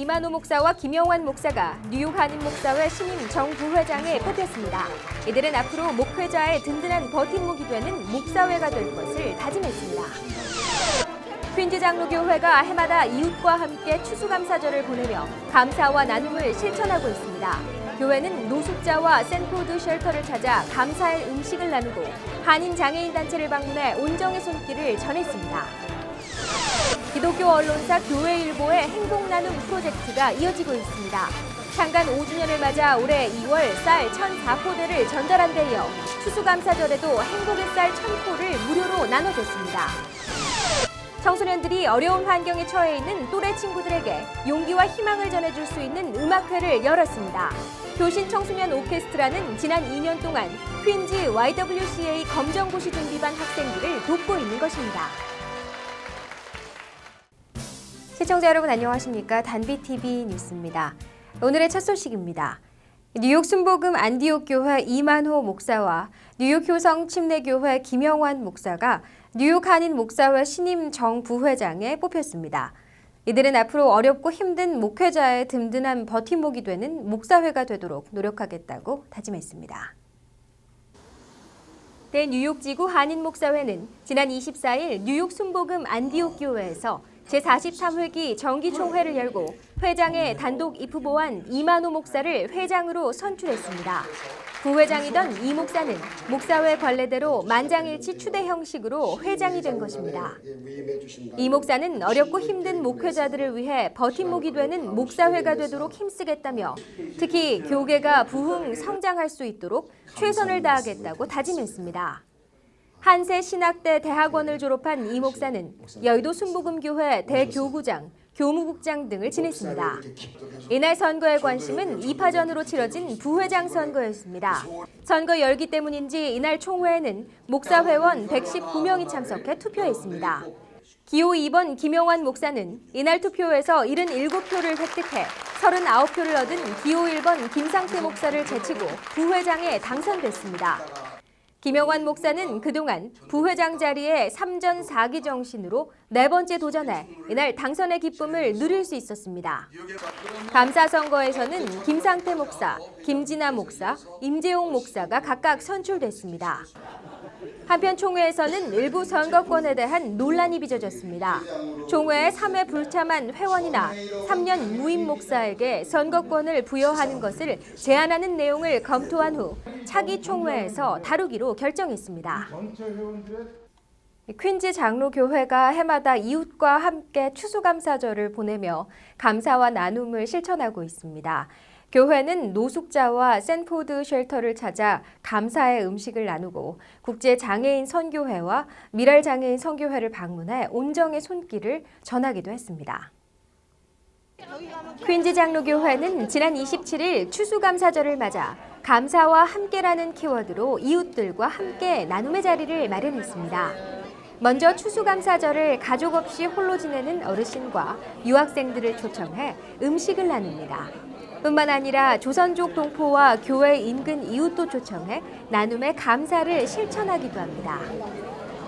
이만호 목사와 김영환 목사가 뉴욕 한인 목사회 신임 정부회장에 뽑혔습니다. 이들은 앞으로 목회자의 든든한 버팀목이 되는 목사회가 될 것을 다짐했습니다. 퀸즈 장로교회가 해마다 이웃과 함께 추수감사절을 보내며 감사와 나눔을 실천하고 있습니다. 교회는 노숙자와 샌포드 쉘터를 찾아 감사의 음식을 나누고 한인 장애인 단체를 방문해 온정의 손길을 전했습니다. 기독교 언론사 교회일보의 행복나눔 프로젝트가 이어지고 있습니다. 창간 5주년을 맞아 올해 2월 쌀 1,004포대를 전달한 데 이어 추수감사절에도 행복의 쌀 1,000포를 무료로 나눠줬습니다. 청소년들이 어려운 환경에 처해 있는 또래 친구들에게 용기와 희망을 전해줄 수 있는 음악회를 열었습니다. 교신 청소년 오케스트라는 지난 2년 동안 퀸즈 YWCA 검정고시 준비반 학생들을 돕고 있는 것입니다. 시청자 여러분 안녕하십니까? 단비TV 뉴스입니다. 오늘의 첫 소식입니다. 뉴욕 순복음 안디옥 교회 이만호 목사와 뉴욕 효성 침례교회 김영환 목사가 뉴욕 한인 목사회 신임 정부회장에 뽑혔습니다. 이들은 앞으로 어렵고 힘든 목회자의 든든한 버팀목이 되는 목사회가 되도록 노력하겠다고 다짐했습니다. 뉴욕 지구 한인 목사회는 지난 24일 뉴욕 순복음 안디옥 교회에서 제43회기 정기총회를 열고 회장에 단독 입후보한 이만호 목사를 회장으로 선출했습니다. 부회장이던 이 목사는 목사회 관례대로 만장일치 추대 형식으로 회장이 된 것입니다. 이 목사는 어렵고 힘든 목회자들을 위해 버팀목이 되는 목사회가 되도록 힘쓰겠다며 특히 교계가 부흥 성장할 수 있도록 최선을 다하겠다고 다짐했습니다. 한세 신학대 대학원을 졸업한 이 목사는 여의도 순복음교회 대교구장, 교무국장 등을 지냈습니다. 이날 선거의 관심은 2파전으로 치러진 부회장 선거였습니다. 선거 열기 때문인지 이날 총회에는 목사회원 119명이 참석해 투표했습니다. 기호 2번 김영환 목사는 이날 투표에서 77표를 획득해 39표를 얻은 기호 1번 김상태 목사를 제치고 부회장에 당선됐습니다. 김영환 목사는 그동안 부회장 자리에 3전 4기 정신으로 4번째 도전해 이날 당선의 기쁨을 누릴 수 있었습니다. 감사 선거에서는 김상태 목사, 김진아 목사, 임재용 목사가 각각 선출됐습니다. 한편 총회에서는 일부 선거권에 대한 논란이 빚어졌습니다. 총회에 3회 불참한 회원이나 3년 무임 목사에게 선거권을 부여하는 것을 제한하는 내용을 검토한 후 차기 총회에서 다루기로 결정했습니다. 퀸즈 장로교회가 해마다 이웃과 함께 추수감사절을 보내며 감사와 나눔을 실천하고 있습니다. 교회는 노숙자와 샌포드 쉘터를 찾아 감사의 음식을 나누고 국제장애인 선교회와 미랄장애인 선교회를 방문해 온정의 손길을 전하기도 했습니다. 퀸즈 장로교회는 지난 27일 추수감사절을 맞아 감사와 함께라는 키워드로 이웃들과 함께 나눔의 자리를 마련했습니다. 먼저 추수감사절을 가족 없이 홀로 지내는 어르신과 유학생들을 초청해 음식을 나눕니다. 뿐만 아니라 조선족 동포와 교회 인근 이웃도 초청해 나눔의 감사를 실천하기도 합니다.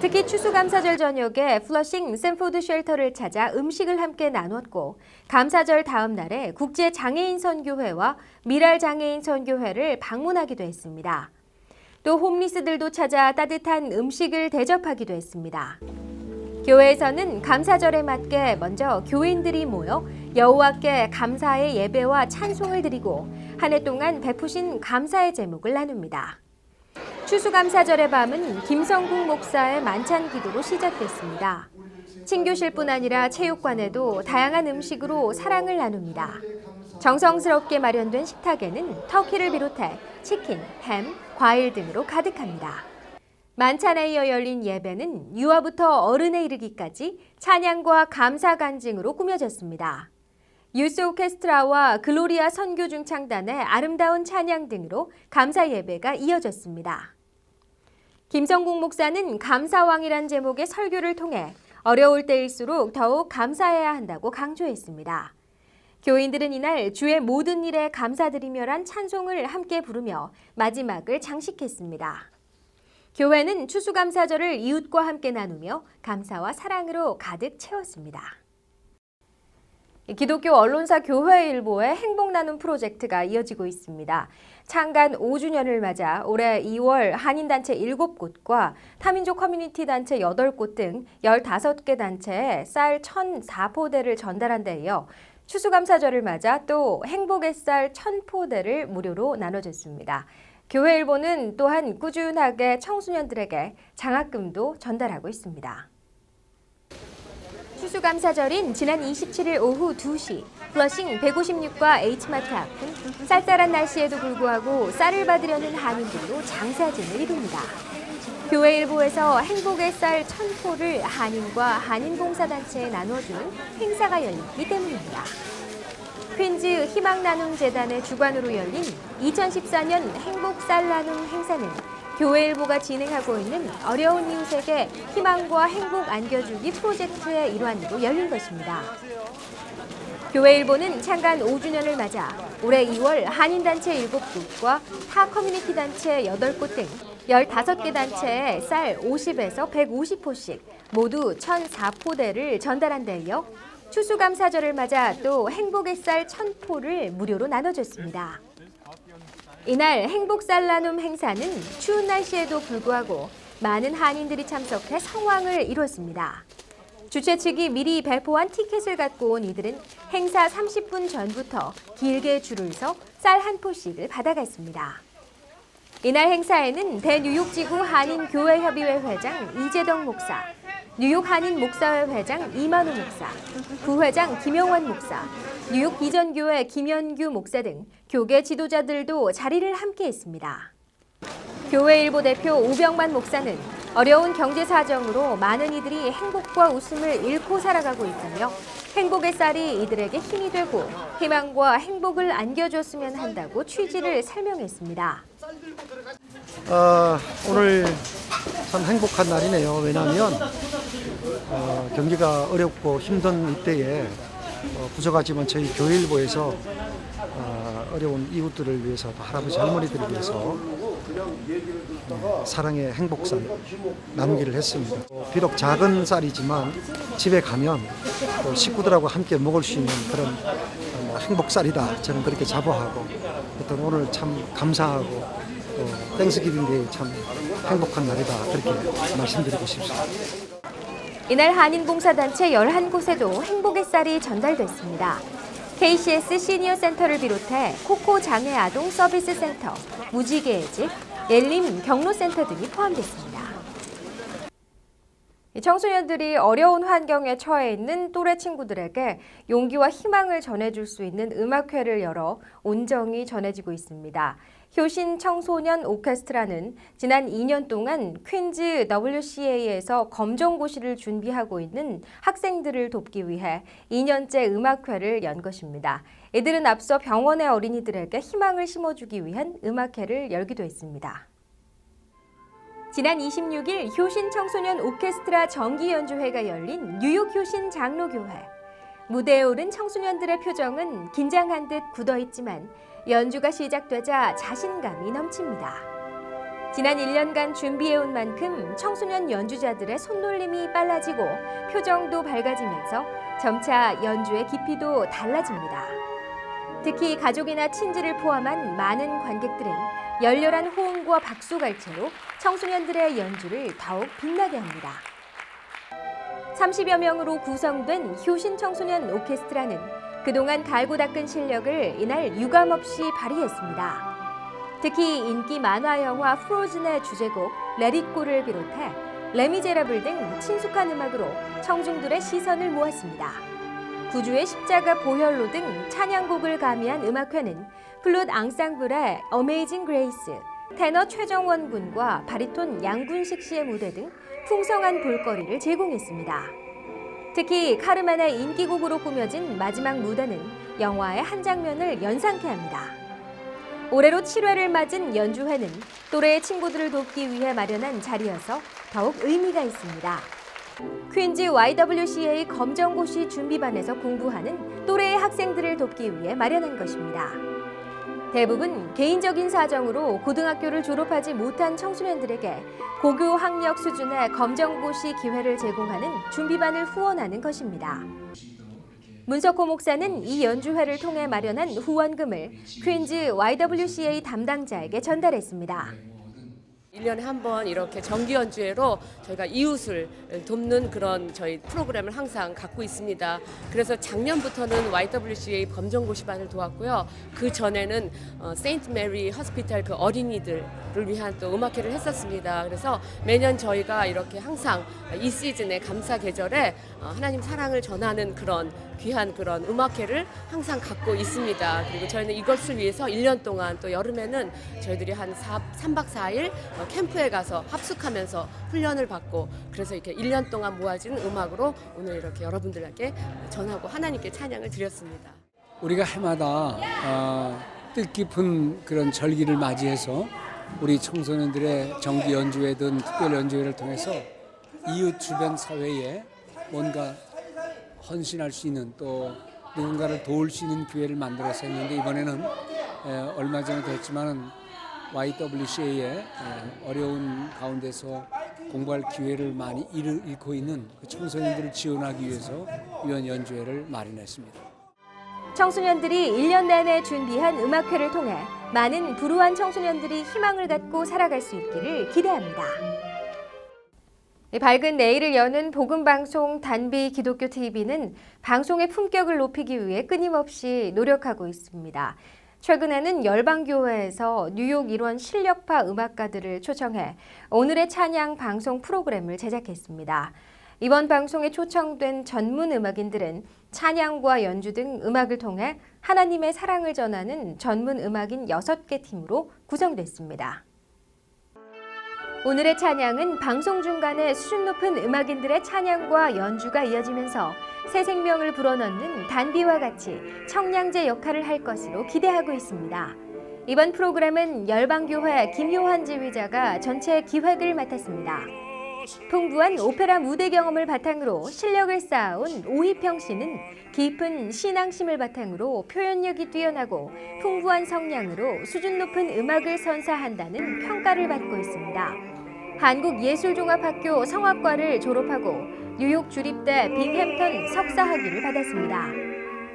특히 추수감사절 저녁에 플러싱 샌포드 쉘터를 찾아 음식을 함께 나눴고 감사절 다음 날에 국제장애인 선교회와 미랄장애인 선교회를 방문하기도 했습니다. 또 홈리스들도 찾아 따뜻한 음식을 대접하기도 했습니다. 교회에서는 감사절에 맞게 먼저 교인들이 모여 여호와께 감사의 예배와 찬송을 드리고 한 해 동안 베푸신 감사의 제목을 나눕니다. 추수감사절의 밤은 김성국 목사의 만찬 기도로 시작됐습니다. 친교실뿐 아니라 체육관에도 다양한 음식으로 사랑을 나눕니다. 정성스럽게 마련된 식탁에는 터키를 비롯해 치킨, 햄, 과일 등으로 가득합니다. 만찬에 이어 열린 예배는 유아부터 어른에 이르기까지 찬양과 감사 간증으로 꾸며졌습니다. 유스 오케스트라와 글로리아 선교 중창단의 아름다운 찬양 등으로 감사 예배가 이어졌습니다. 김성국 목사는 감사왕이란 제목의 설교를 통해 어려울 때일수록 더욱 감사해야 한다고 강조했습니다. 교인들은 이날 주의 모든 일에 감사드리며란 찬송을 함께 부르며 마지막을 장식했습니다. 교회는 추수감사절을 이웃과 함께 나누며 감사와 사랑으로 가득 채웠습니다. 기독교 언론사 교회일보의 행복나눔 프로젝트가 이어지고 있습니다. 창간 5주년을 맞아 올해 2월 한인단체 7곳과 타민족 커뮤니티 단체 8곳 등 15개 단체에 쌀 1,004포대를 전달한 데 이어 추수감사절을 맞아 또 행복의 쌀 1,000포대를 무료로 나눠줬습니다. 교회일보는 또한 꾸준하게 청소년들에게 장학금도 전달하고 있습니다. 추수감사절인 지난 27일 오후 2시, 플러싱 156과 H마트 앞은 쌀쌀한 날씨에도 불구하고 쌀을 받으려는 한인들로 장사진을 이룹니다. 교회일보에서 행복의 쌀 1,000포를 한인과 한인봉사단체에 나눠주는 행사가 열리기 때문입니다. 퀸즈 희망나눔재단의 주관으로 열린 2014년 행복쌀나눔 행사는 교회일보가 진행하고 있는 어려운 이웃에게 희망과 행복 안겨주기 프로젝트의 일환으로 열린 것입니다. 교회일보는 창간 5주년을 맞아 올해 2월 한인단체 7곳과 타 커뮤니티 단체 8곳 등 15개 단체에 쌀 50에서 150포씩 모두 1,004포대를 전달한 데 이어 추수감사절을 맞아 또 행복의 쌀 1,000포를 무료로 나눠줬습니다. 이날 행복쌀나눔 행사는 추운 날씨에도 불구하고 많은 한인들이 참석해 성황을 이뤘습니다. 주최 측이 미리 배포한 티켓을 갖고 온 이들은 행사 30분 전부터 길게 줄을 서 쌀 한 포씩을 받아갔습니다. 이날 행사에는 대뉴욕지구 한인교회협의회 회장 이재덕 목사, 뉴욕 한인목사회 회장 이만호 목사, 부회장 김영환 목사, 뉴욕 비전교회 김현규 목사 등 교계 지도자들도 자리를 함께했습니다. 교회일보 대표 오병만 목사는 어려운 경제 사정으로 많은 이들이 행복과 웃음을 잃고 살아가고 있다며 행복의 쌀이 이들에게 힘이 되고 희망과 행복을 안겨줬으면 한다고 취지를 설명했습니다. 오늘 참 행복한 날이네요. 왜냐하면 경기가 어렵고 힘든 이때에 부족하지만 저희 교회일보에서 어려운 이웃들을 위해서, 할아버지 할머니들을 위해서 사랑의 행복쌀 나누기를 했습니다. 비록 작은 쌀이지만 집에 가면 또 식구들하고 함께 먹을 수 있는 그런 행복쌀이다. 저는 그렇게 자부하고 어떤 오늘 참 감사하고 또 땡스기빙데이 참 행복한 날이다. 그렇게 말씀드리고 싶습니다. 이날 한인봉사단체 11곳에도 행복의 쌀이 전달됐습니다. KCS 시니어 센터를 비롯해 코코 장애 아동 서비스 센터, 무지개의 집, 옐림 경로센터 등이 포함됐습니다. 청소년들이 어려운 환경에 처해 있는 또래 친구들에게 용기와 희망을 전해줄 수 있는 음악회를 열어 온정이 전해지고 있습니다. 효신 청소년 오케스트라는 지난 2년 동안 퀸즈 WCA에서 검정고시를 준비하고 있는 학생들을 돕기 위해 2년째 음악회를 연 것입니다. 이들은 앞서 병원의 어린이들에게 희망을 심어주기 위한 음악회를 열기도 했습니다. 지난 26일 효신 청소년 오케스트라 정기 연주회가 열린 뉴욕 효신 장로교회. 무대에 오른 청소년들의 표정은 긴장한 듯 굳어있지만 연주가 시작되자 자신감이 넘칩니다. 지난 1년간 준비해온 만큼 청소년 연주자들의 손놀림이 빨라지고 표정도 밝아지면서 점차 연주의 깊이도 달라집니다. 특히 가족이나 친지를 포함한 많은 관객들은 열렬한 호응과 박수갈채로 청소년들의 연주를 더욱 빛나게 합니다. 30여 명으로 구성된 효신 청소년 오케스트라는 그동안 갈고 닦은 실력을 이날 유감없이 발휘했습니다. 특히 인기 만화 영화 프로즌의 주제곡 Let It Go를 비롯해 레미제라블 등 친숙한 음악으로 청중들의 시선을 모았습니다. 구주의 십자가 보혈로 등 찬양곡을 가미한 음악회는 플룻 앙상블의 어메이징 그레이스, 테너 최정원 군과 바리톤 양군식 씨의 무대 등 풍성한 볼거리를 제공했습니다. 특히 카르만의 인기곡으로 꾸며진 마지막 무대는 영화의 한 장면을 연상케 합니다. 올해로 7회를 맞은 연주회는 또래의 친구들을 돕기 위해 마련한 자리여서 더욱 의미가 있습니다. 퀸즈 YWCA 검정고시 준비반에서 공부하는 또래의 학생들을 돕기 위해 마련한 것입니다. 대부분 개인적인 사정으로 고등학교를 졸업하지 못한 청소년들에게 고교 학력 수준의 검정고시 기회를 제공하는 준비반을 후원하는 것입니다. 문석호 목사는 이 연주회를 통해 마련한 후원금을 퀸즈 YWCA 담당자에게 전달했습니다. 1년에 한 번 이렇게 정기 연주회로 저희가 이웃을 돕는 그런 저희 프로그램을 항상 갖고 있습니다. 그래서 작년부터는 YWCA 검정고시반을 도왔고요. 그 전에는 세인트 메리 호스피탈 그 어린이들을 위한 또 음악회를 했었습니다. 그래서 매년 저희가 이렇게 항상 이 시즌의 감사 계절에 하나님 사랑을 전하는 그런 귀한 그런 음악회를 항상 갖고 있습니다. 그리고 저희는 이것을 위해서 1년 동안 또 여름에는 저희들이 한 3박 4일 캠프에 가서 합숙하면서 훈련을 받고 그래서 이렇게 1년 동안 모아진 음악으로 오늘 이렇게 여러분들에게 전하고 하나님께 찬양을 드렸습니다. 우리가 해마다 뜻깊은 그런 절기를 맞이해서 우리 청소년들의 정기 연주회든 특별 연주회를 통해서 이웃 주변 사회에 뭔가 헌신할 수 있는 또 누군가를 도울 수 있는 기회를 만들어서 했는데 이번에는 얼마 전에 됐지만 YWCA의 어려운 가운데서 공부할 기회를 많이 잃고 있는 그 청소년들을 지원하기 위해서 이번 연주회를 마련했습니다. 청소년들이 1년 내내 준비한 음악회를 통해 많은 불우한 청소년들이 희망을 갖고 살아갈 수 있기를 기대합니다. 밝은 내일을 여는 복음방송 단비 기독교 TV는 방송의 품격을 높이기 위해 끊임없이 노력하고 있습니다. 최근에는 열방교회에서 뉴욕 일원 실력파 음악가들을 초청해 오늘의 찬양 방송 프로그램을 제작했습니다. 이번 방송에 초청된 전문 음악인들은 찬양과 연주 등 음악을 통해 하나님의 사랑을 전하는 전문 음악인 6개 팀으로 구성됐습니다. 오늘의 찬양은 방송 중간에 수준 높은 음악인들의 찬양과 연주가 이어지면서 새 생명을 불어넣는 단비와 같이 청량제 역할을 할 것으로 기대하고 있습니다. 이번 프로그램은 열방교회 김요한 지휘자가 전체 기획을 맡았습니다. 풍부한 오페라 무대 경험을 바탕으로 실력을 쌓아온 오희평 씨는 깊은 신앙심을 바탕으로 표현력이 뛰어나고 풍부한 성량으로 수준 높은 음악을 선사한다는 평가를 받고 있습니다. 한국예술종합학교 성악과를 졸업하고 뉴욕 주립대 빙햄턴 석사학위를 받았습니다.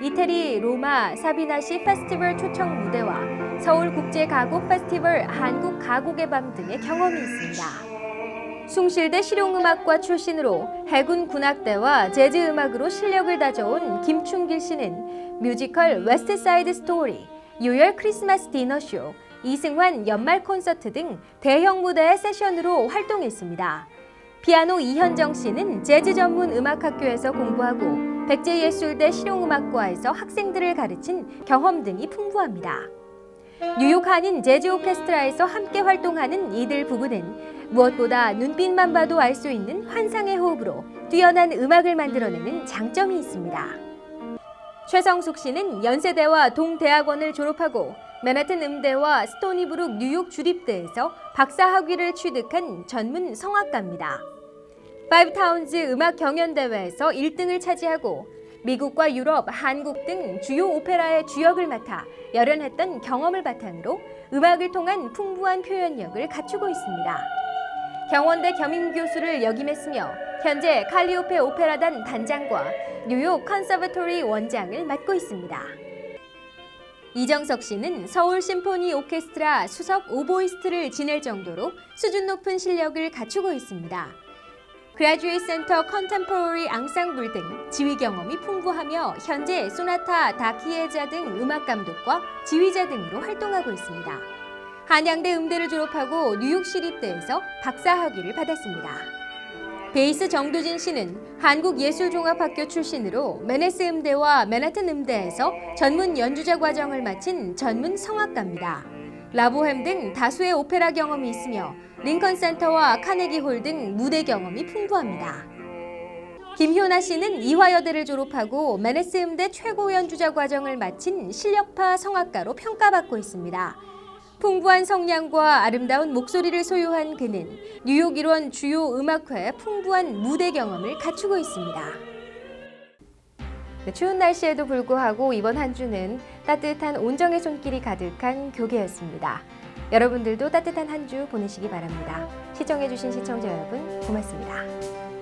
이태리 로마 사비나시 페스티벌 초청 무대와 서울국제가곡 페스티벌 한국가곡의 밤 등의 경험이 있습니다. 숭실대 실용음악과 출신으로 해군 군악대와 재즈 음악으로 실력을 다져온 김충길 씨는 뮤지컬 웨스트사이드 스토리, 유열 크리스마스 디너쇼, 이승환 연말 콘서트 등 대형 무대의 세션으로 활동했습니다. 피아노 이현정 씨는 재즈 전문 음악학교에서 공부하고 백제예술대 실용음악과에서 학생들을 가르친 경험 등이 풍부합니다. 뉴욕 한인 재즈 오케스트라에서 함께 활동하는 이들 부부는 무엇보다 눈빛만 봐도 알 수 있는 환상의 호흡으로 뛰어난 음악을 만들어내는 장점이 있습니다. 최성숙 씨는 연세대와 동대학원을 졸업하고 맨하튼 음대와 스토니브룩 뉴욕 주립대에서 박사학위를 취득한 전문 성악가입니다. 파이브타운즈 음악 경연대회에서 1등을 차지하고 미국과 유럽, 한국 등 주요 오페라의 주역을 맡아 열연했던 경험을 바탕으로 음악을 통한 풍부한 표현력을 갖추고 있습니다. 경원대 겸임교수를 역임했으며 현재 칼리오페 오페라단 단장과 뉴욕 컨서버토리 원장을 맡고 있습니다. 이정석 씨는 서울 심포니 오케스트라 수석 오보이스트를 지낼 정도로 수준 높은 실력을 갖추고 있습니다. 그라듀에이트 센터 컨템포러리 앙상블 등 지휘 경험이 풍부하며 현재 소나타, 다키에자 등 음악 감독과 지휘자 등으로 활동하고 있습니다. 한양대 음대를 졸업하고 뉴욕시립대에서 박사학위를 받았습니다. 베이스 정도진 씨는 한국예술종합학교 출신으로 맨해스 음대와 맨하튼 음대에서 전문 연주자 과정을 마친 전문 성악가입니다. 라보햄 등 다수의 오페라 경험이 있으며 링컨 센터와 카네기 홀 등 무대 경험이 풍부합니다. 김효나 씨는 이화여대를 졸업하고 맨해스 음대 최고 연주자 과정을 마친 실력파 성악가로 평가받고 있습니다. 풍부한 성량과 아름다운 목소리를 소유한 그는 뉴욕 일원 주요 음악회의 풍부한 무대 경험을 갖추고 있습니다. 추운 날씨에도 불구하고 이번 한 주는 따뜻한 온정의 손길이 가득한 교계였습니다. 여러분들도 따뜻한 한 주 보내시기 바랍니다. 시청해주신 시청자 여러분 고맙습니다.